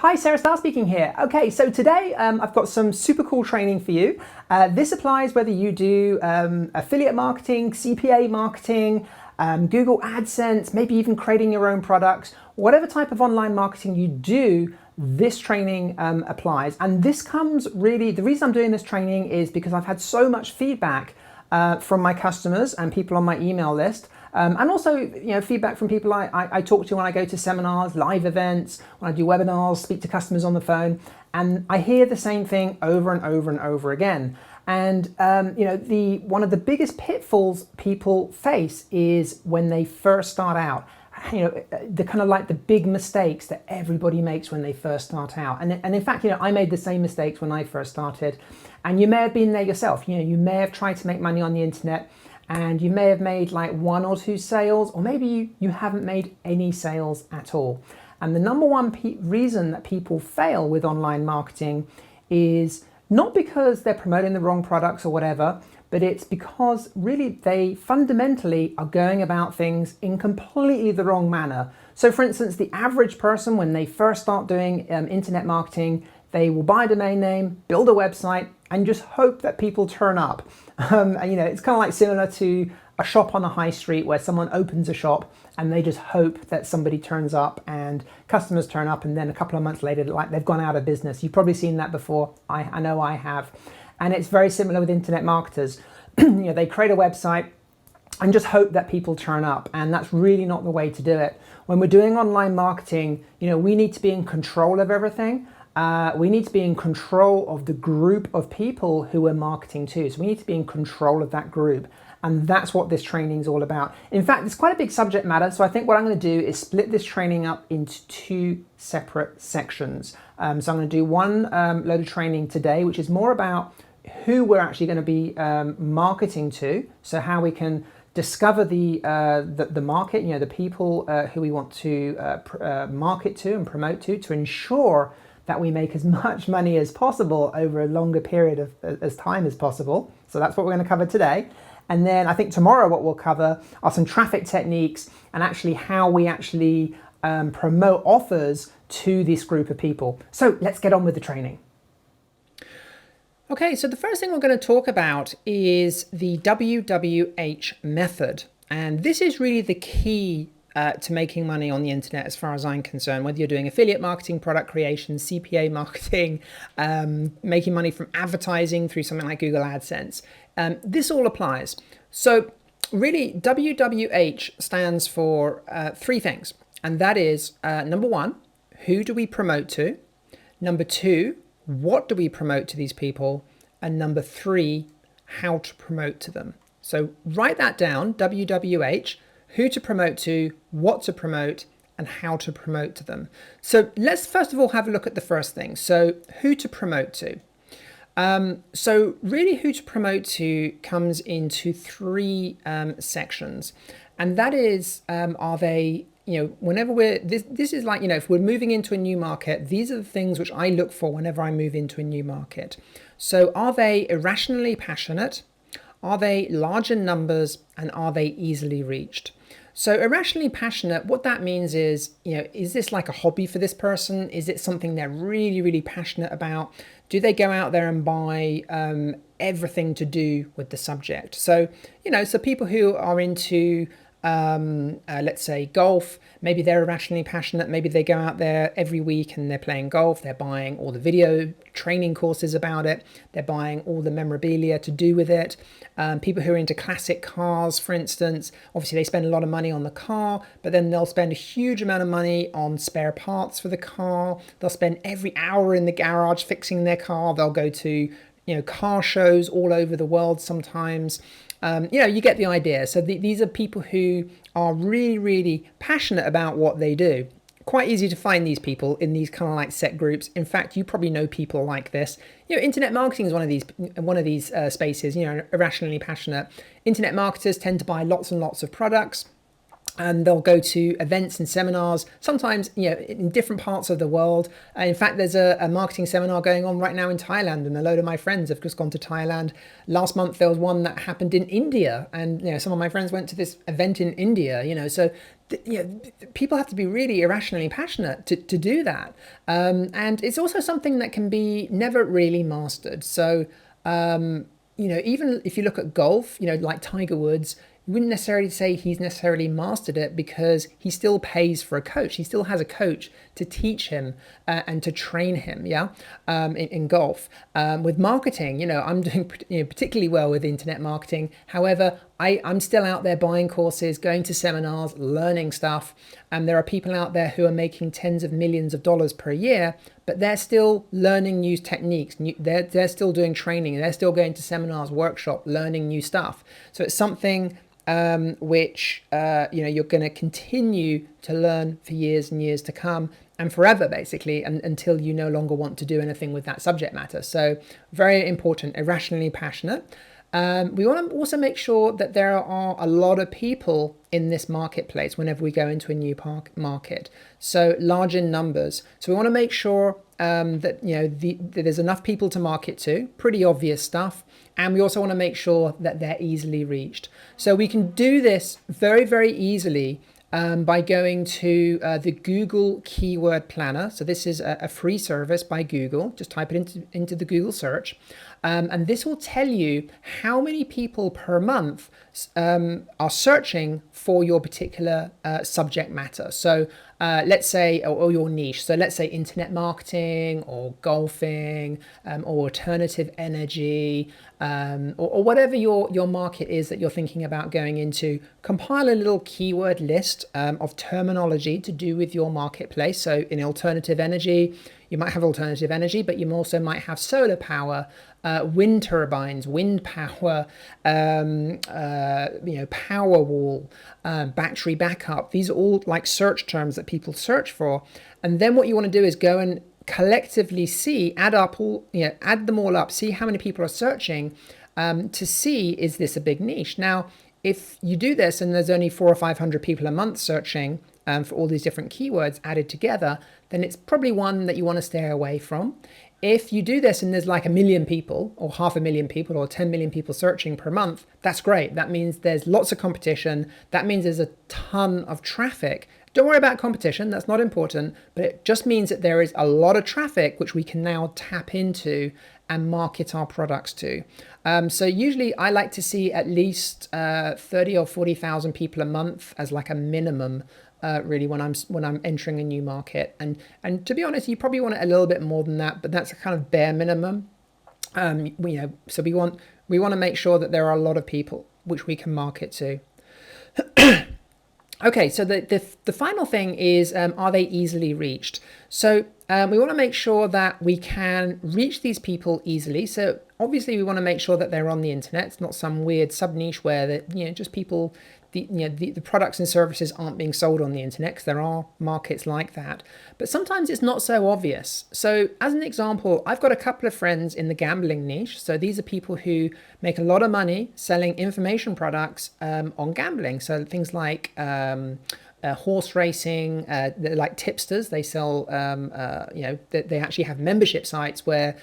Hi, Sarah Star speaking here. Okay, so today I've got some super cool training for you. This applies whether you do affiliate marketing, CPA marketing, Google AdSense, maybe even creating your own products. Whatever type of online marketing you do, this training applies. And this comes really, the reason I'm doing this training is because I've had so much feedback from my customers and people on my email list. And also, feedback from people I talk to when I go to seminars, live events, when I do webinars, speak to customers on the phone, and I hear the same thing over and over and over again. And one of the biggest pitfalls people face is when they first start out. The kind of like the big mistakes that everybody makes when they first start out. And in fact, I made the same mistakes when I first started. And you may have been there yourself. You may have tried to make money on the internet, and you may have made like one or two sales, or maybe you haven't made any sales at all. And the number one reason that people fail with online marketing is not because they're promoting the wrong products or whatever, but it's because really they fundamentally are going about things in completely the wrong manner. So for instance, the average person, when they first start doing internet marketing, they will buy a domain name, build a website, and just hope that people turn up. It's kind of like similar to a shop on a high street where someone opens a shop and they just hope that somebody turns up and customers turn up, and then a couple of months later, like they've gone out of business. You've probably seen that before. I know I have. And it's very similar with internet marketers. They create a website and just hope that people turn up, and that's really not the way to do it. When we're doing online marketing, we need to be in control of everything. We need to be in control of the group of people who we're marketing to. So we need to be in control of that group. And that's what this training is all about. In fact, it's quite a big subject matter. So I think what I'm going to do is split this training up into two separate sections. So I'm going to do one load of training today, which is more about who we're actually going to be marketing to. So how we can discover the market, the people who we want to market to and promote to ensure that we make as much money as possible over a longer period of time as possible. So that's what we're going to cover today. And then I think tomorrow what we'll cover are some traffic techniques and actually how we actually promote offers to this group of people. So let's get on with the training. Okay, so the first thing we're going to talk about is the WWH method. And this is really the key to making money on the internet as far as I'm concerned, whether you're doing affiliate marketing, product creation, CPA marketing, making money from advertising through something like Google AdSense. This all applies. So really WWH stands for three things. And that is number one, who do we promote to? Number two, what do we promote to these people? And number three, how to promote to them. So write that down, WWH, who to promote to, what to promote, and how to promote to them. So let's first of all have a look at the first thing. So who to promote to. So really who to promote to comes into three sections. And that is, are they, whenever this is like, if we're moving into a new market, these are the things which I look for whenever I move into a new market. So are they irrationally passionate? Are they large in numbers? And are they easily reached? So irrationally passionate, what that means is, is this like a hobby for this person? Is it something they're really, really passionate about? Do they go out there and buy everything to do with the subject? So, so people who are into, let's say golf, maybe they're irrationally passionate. Maybe they go out there every week and they're playing golf. They're buying all the video training courses about it. They're buying all the memorabilia to do with it. People who are into classic cars, for instance, obviously they spend a lot of money on the car, but then they'll spend a huge amount of money on spare parts for the car. They'll spend every hour in the garage fixing their car. They'll go to, car shows all over the world sometimes. You get the idea. So these are people who are really, really passionate about what they do. Quite easy to find these people in these kind of like set groups. In fact, you probably know people like this. Internet marketing is one of these spaces. Irrationally passionate. Internet marketers tend to buy lots and lots of products. and they'll go to events and seminars, sometimes in different parts of the world. In fact, there's a marketing seminar going on right now in Thailand, and a load of my friends have just gone to Thailand. Last month there was one that happened in India, and some of my friends went to this event in India. So people have to be really irrationally passionate to do that, and it's also something that can be never really mastered. So even if you look at golf, like Tiger Woods, you wouldn't necessarily say he's necessarily mastered it, because he still pays for a coach. He still has a coach to teach him and to train him, in golf. With marketing, I'm doing particularly well with internet marketing. However, I'm still out there buying courses, going to seminars, learning stuff. And there are people out there who are making tens of millions of dollars per year, but they're still learning new techniques. They're still doing training. They're still going to seminars, workshop, learning new stuff. So it's something which you're going to continue to learn for years and years to come, and forever, basically, until you no longer want to do anything with that subject matter. So very important, irrationally passionate. We want to also make sure that there are a lot of people in this marketplace whenever we go into a new market. So large in numbers. So we want to make sure that that there's enough people to market to. Pretty obvious stuff. And we also want to make sure that they're easily reached. So we can do this very, very easily by going to the Google Keyword Planner. So this is a free service by Google. Just type it into the Google search. And this will tell you how many people per month are searching for your particular subject matter. So let's say, or your niche. So let's say internet marketing or golfing or alternative energy or whatever your market is that you're thinking about going into. Compile a little keyword list of terminology to do with your marketplace. So in alternative energy, you might have alternative energy, but you also might have solar power, wind turbines, wind power, power wall, battery backup. These are all like search terms that people search for. And then what you want to do is go and collectively add them all up, see how many people are searching to see, is this a big niche? Now, if you do this and there's only 400 or 500 people a month searching for all these different keywords added together, then it's probably one that you want to stay away from. If you do this and there's like 1 million people or 500,000 people or 10 million people searching per month, that's great. That means there's lots of competition. That means there's a ton of traffic. Don't worry about competition, that's not important, but it just means that there is a lot of traffic which we can now tap into and market our products to. So usually I like to see at least 30 or 40,000 people a month as like a minimum. Really, when I'm entering a new market, and to be honest, you probably want it a little bit more than that, but that's a kind of bare minimum. So we want to make sure that there are a lot of people which we can market to. Okay, so the final thing is, are they easily reached? So we want to make sure that we can reach these people easily. So obviously we want to make sure that they're on the internet. It's not some weird sub niche where just people. The products and services aren't being sold on the internet, because there are markets like that. But sometimes it's not so obvious. So as an example, I've got a couple of friends in the gambling niche. So these are people who make a lot of money selling information products on gambling. So things like horse racing, they're like tipsters. They sell, they actually have membership sites where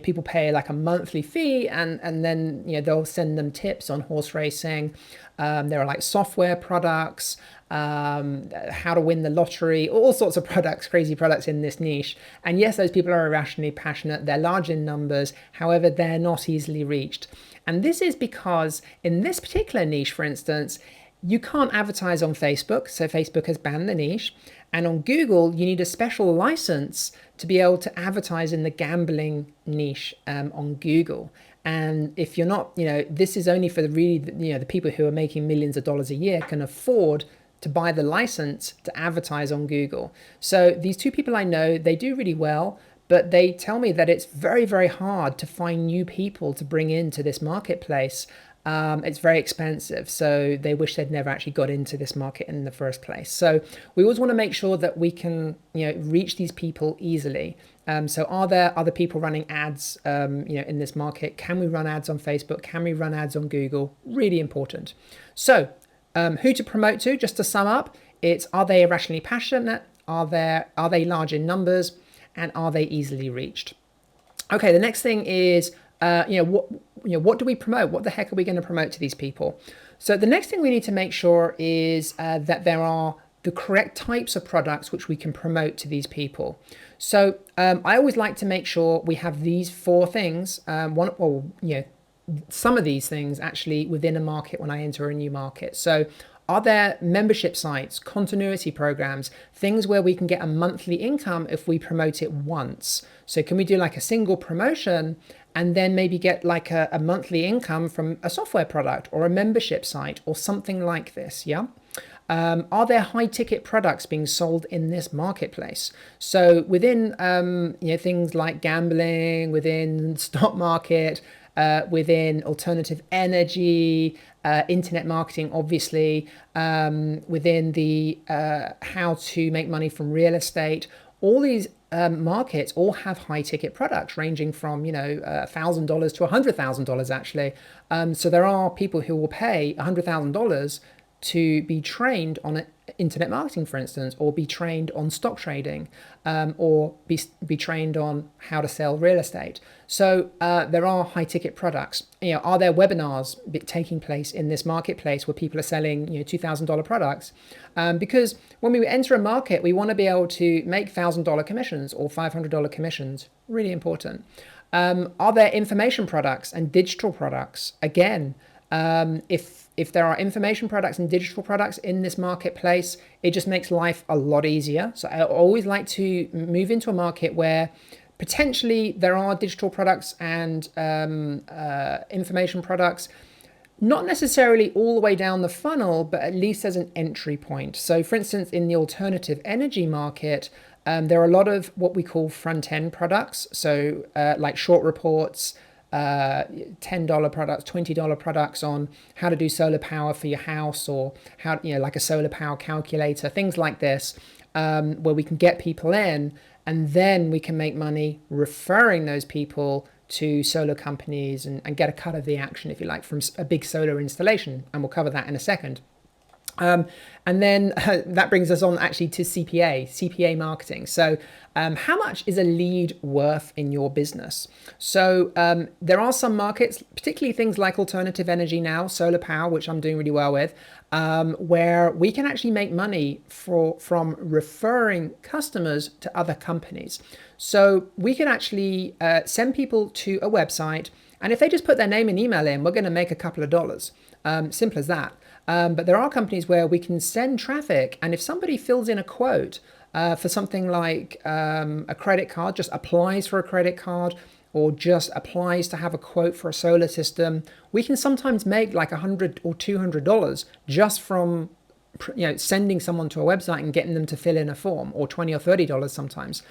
people pay like a monthly fee, and then they'll send them tips on horse racing. There are like software products, how to win the lottery, all sorts of products, crazy products in this niche. And yes, those people are irrationally passionate. They're large in numbers. However, they're not easily reached. And this is because in this particular niche, for instance, you can't advertise on Facebook. So Facebook has banned the niche. And on Google, you need a special license to be able to advertise in the gambling niche on Google. And if you're not, this is only for the people who are making millions of dollars a year can afford to buy the license to advertise on Google. So these two people I know, they do really well, but they tell me that it's very, very hard to find new people to bring into this marketplace. It's very expensive, so they wish they'd never actually got into this market in the first place. So we always want to make sure that we can, reach these people easily. So are there other people running ads, in this market? Can we run ads on Facebook? Can we run ads on Google? Really important. So Who to promote to, just to sum up, it's are they irrationally passionate? Are they large in numbers? And are they easily reached? Okay, the next thing is, what do we promote? What the heck are we going to promote to these people? So the next thing we need to make sure is that there are the correct types of products which we can promote to these people. So I always like to make sure we have these four things. Some of these things actually within a market when I enter a new market. So are there membership sites, continuity programs, things where we can get a monthly income if we promote it once? So can we do like a single promotion and then maybe get like a monthly income from a software product or a membership site or something like this, yeah? Are there high ticket products being sold in this marketplace? So within things like gambling, within stock market, within alternative energy, internet marketing, obviously, within the how to make money from real estate, all these markets all have high ticket products ranging from $1,000 to $100,000 actually. So there are people who will pay $100,000 to be trained on internet marketing, for instance, or be trained on stock trading, or be trained on how to sell real estate. So there are high ticket products. Are there webinars taking place in this marketplace where people are selling $2,000 products? Because when we enter a market, we want to be able to make $1,000 commissions or $500 commissions. Really important. Are there information products and digital products? Again, if there are information products and digital products in this marketplace, it just makes life a lot easier. So I always like to move into a market where potentially there are digital products and information products, not necessarily all the way down the funnel, but at least as an entry point. So for instance, in the alternative energy market, there are a lot of what we call front-end products. So like short reports, $10 products, $20 products on how to do solar power for your house, or how, like a solar power calculator, things like this, where we can get people in and then we can make money referring those people to solar companies and get a cut of the action, if you like, from a big solar installation. And we'll cover that in a second. And then that brings us on actually to CPA marketing. So how much is a lead worth in your business? So there are some markets, particularly things like alternative energy now, solar power, which I'm doing really well with, where we can actually make money from referring customers to other companies. So we can actually send people to a website, and if they just put their name and email in, we're going to make a couple of dollars. Simple as that. But there are companies where we can send traffic, and if somebody fills in a quote for something like a credit card, just applies for a credit card, or just applies to have a quote for a solar system, we can sometimes make like $100 or $200 just from sending someone to a website and getting them to fill in a form, or $20 or $30 sometimes.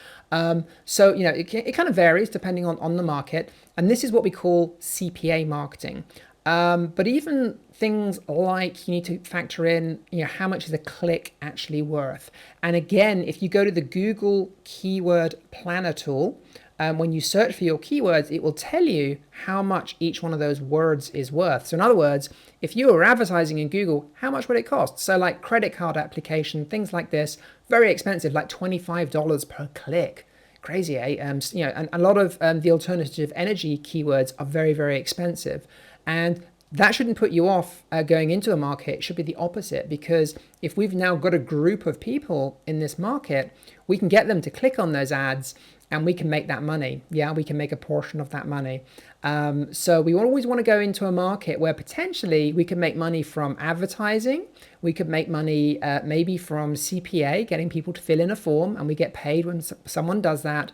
So it kind of varies depending on the market, and this is what we call CPA marketing. But even things like you need to factor in, how much is a click actually worth? And again, if you go to the Google Keyword Planner tool, when you search for your keywords, it will tell you how much each one of those words is worth. So in other words, if you were advertising in Google, how much would it cost? So like credit card application, things like this, very expensive, like $25 per click. Crazy, eh? And a lot of the alternative energy keywords are very, very expensive. And that shouldn't put you off going into a market. It should be the opposite, because if we've now got a group of people in this market, we can get them to click on those ads and we can make that money. Yeah, we can make a portion of that money. So we always want to go into a market where potentially we can make money from advertising. We could make money maybe from CPA, getting people to fill in a form, and we get paid when someone does that.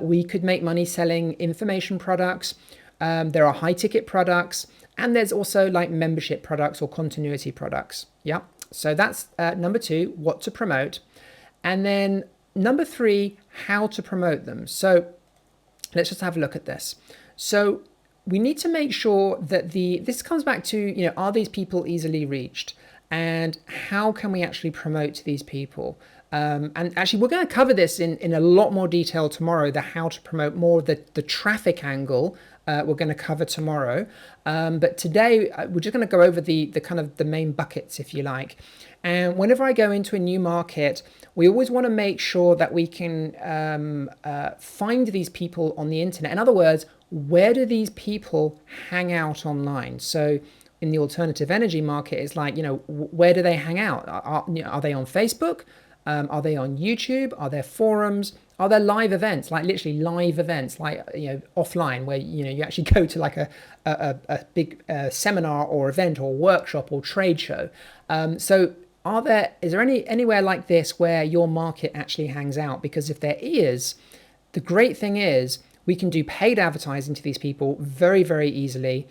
We could make money selling information products. There are high ticket products, and there's also like membership products or continuity products. Yeah. So that's number 2, what to promote. And then number 3, how to promote them. So let's just have a look at this. So we need to make sure that this comes back to, are these people easily reached? And how can we actually promote to these people? And actually, we're going to cover this in a lot more detail tomorrow, the how to promote more, the traffic angle we're going to cover tomorrow. But today we're just going to go over the kind of the main buckets, if you like. And whenever I go into a new market, we always want to make sure that we can find these people on the internet. In other words, where do these people hang out online? So in the alternative energy market, it's like, where do they hang out? Are they on Facebook? Are they on YouTube? Are there forums? Are there live events, like literally live events, like offline, where you actually go to like a big seminar or event or workshop or trade show? So is there anywhere like this where your market actually hangs out? Because if there is, the great thing is we can do paid advertising to these people very, very easily.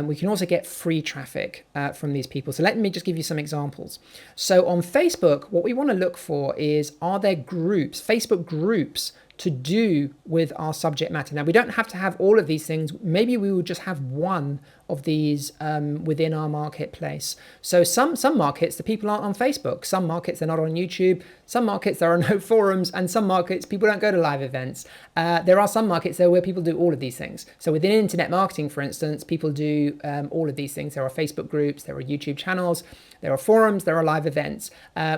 We can also get free traffic from these people. So let me just give you some examples. So on Facebook, what we want to look for is, are there groups, Facebook groups, to do with our subject matter? Now, we don't have to have all of these things. Maybe we would just have one of these within our marketplace. So some markets, the people aren't on Facebook. Some markets, they're not on YouTube. Some markets, there are no forums. And some markets, people don't go to live events. There are some markets, though, where people do all of these things. So within internet marketing, for instance, people do all of these things. There are Facebook groups, there are YouTube channels, there are forums, there are live events.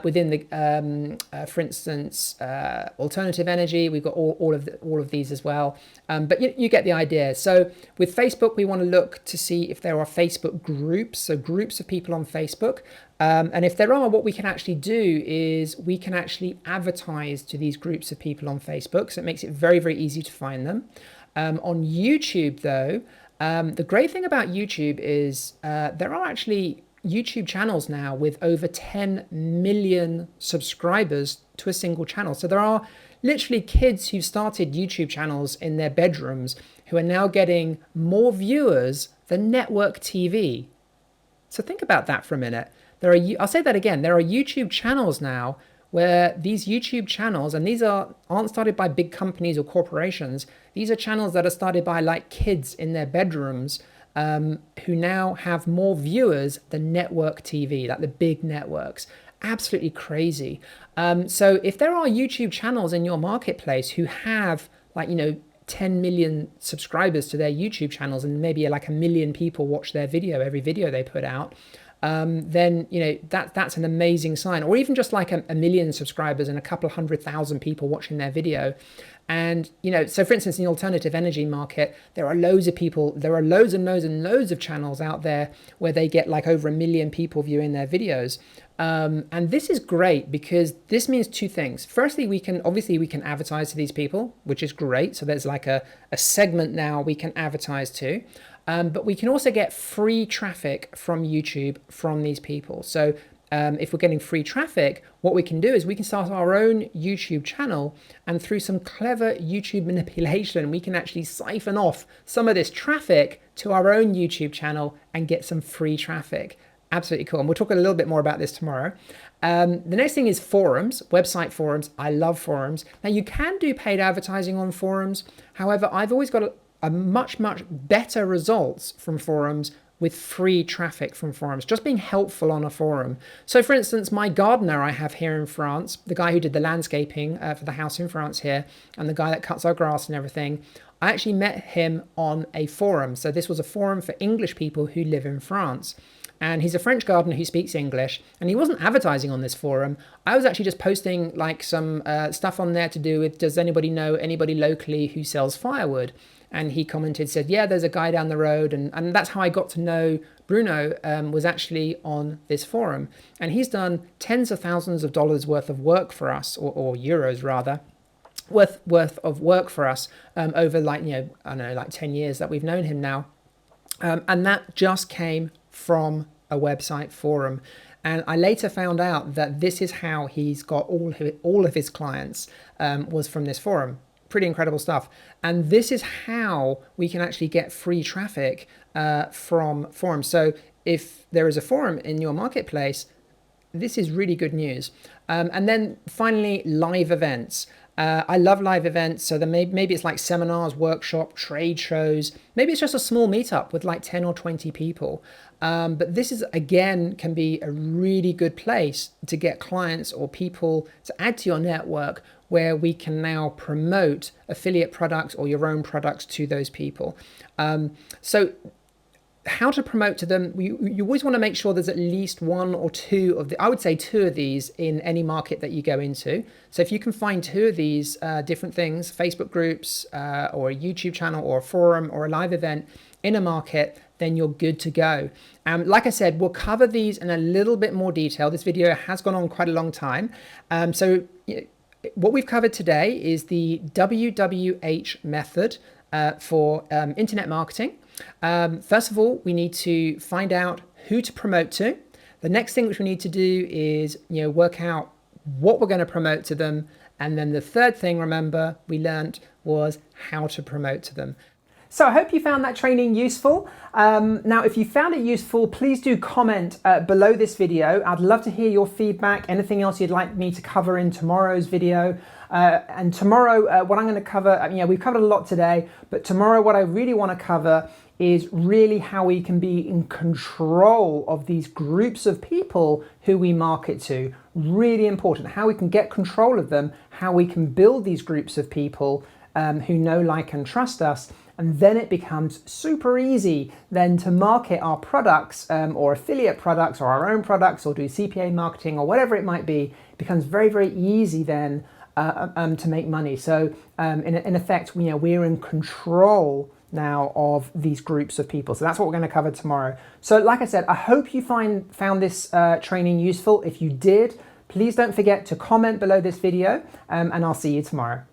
Within the, for instance, alternative energy, we've got all of these as well. But you get the idea. So with Facebook, we want to look to see if there are Facebook groups, so groups of people on Facebook. And if there are, what we can actually do is we can actually advertise to these groups of people on Facebook. So it makes it very, very easy to find them. On YouTube, though, the great thing about YouTube is there are actually YouTube channels now with over 10 million subscribers to a single channel. So there are literally kids who started YouTube channels in their bedrooms who are now getting more viewers than network TV. So think about that for a minute. I'll say that again. There are YouTube channels now where these YouTube channels, and these aren't started by big companies or corporations. These are channels that are started by like kids in their bedrooms who now have more viewers than network TV, like the big networks. Absolutely crazy. So if there are YouTube channels in your marketplace who have 10 million subscribers to their YouTube channels, and maybe like 1 million people watch their video, every video they put out, then that's an amazing sign. Or even just like a million subscribers and a couple of 100,000 people watching their video. And so for instance, in the alternative energy market, there are loads of people, there are loads and loads and loads of channels out there where they get like over 1 million people viewing their videos. And this is great because this means two things. Firstly, we can advertise to these people, which is great. So there's like a segment now we can advertise to. But we can also get free traffic from YouTube from these people. So if we're getting free traffic, what we can do is we can start our own YouTube channel, and through some clever YouTube manipulation, we can actually siphon off some of this traffic to our own YouTube channel and get some free traffic. Absolutely cool. And we'll talk a little bit more about this tomorrow. The next thing is forums, website forums. I love forums. Now you can do paid advertising on forums. However, I've always got a much, much better results from forums with free traffic from forums, just being helpful on a forum. So for instance, my gardener I have here in France, the guy who did the landscaping for the house in France here, and the guy that cuts our grass and everything, I actually met him on a forum. So this was a forum for English people who live in France. And he's a French gardener who speaks English, and he wasn't advertising on this forum. I was actually just posting like some stuff on there to do with, does anybody know anybody locally who sells firewood? And he commented, said, yeah, there's a guy down the road. And that's how I got to know Bruno, was actually on this forum. And he's done tens of thousands of dollars worth of work for us, or euros rather, worth of work for us over like 10 years that we've known him now. And that just came from a website forum. And I later found out that this is how he's got all of his clients was from this forum. Pretty incredible stuff. And this is how we can actually get free traffic from forums. So if there is a forum in your marketplace, this is really good news. And then finally, live events. I love live events. So then maybe it's like seminars, workshop, trade shows. Maybe it's just a small meetup with like 10 or 20 people. But this is, again, can be a really good place to get clients or people to add to your network where we can now promote affiliate products or your own products to those people. So how to promote to them, you always want to make sure there's at least one or two of the, I would say two of these in any market that you go into. So if you can find two of these different things, Facebook groups or a YouTube channel or a forum or a live event in a market, then you're good to go. Like I said, we'll cover these in a little bit more detail. This video has gone on quite a long time. So what we've covered today is the WWH method for internet marketing. First of all, we need to find out who to promote to. The next thing which we need to do is, work out what we're going to promote to them. And then the third thing, remember, we learned was how to promote to them. So I hope you found that training useful. Now, if you found it useful, please do comment below this video. I'd love to hear your feedback, anything else you'd like me to cover in tomorrow's video. And tomorrow, what I'm going to cover, we've covered a lot today, but tomorrow what I really want to cover is really how we can be in control of these groups of people who we market to. Really important, how we can get control of them, how we can build these groups of people who know, like, and trust us. And then it becomes super easy then to market our products or affiliate products or our own products or do CPA marketing or whatever it might be. It becomes very, very easy then to make money. So in effect, we're in control now of these groups of people. So that's what we're going to cover tomorrow. So like I said, I hope you found this training useful. If you did, please don't forget to comment below this video and I'll see you tomorrow.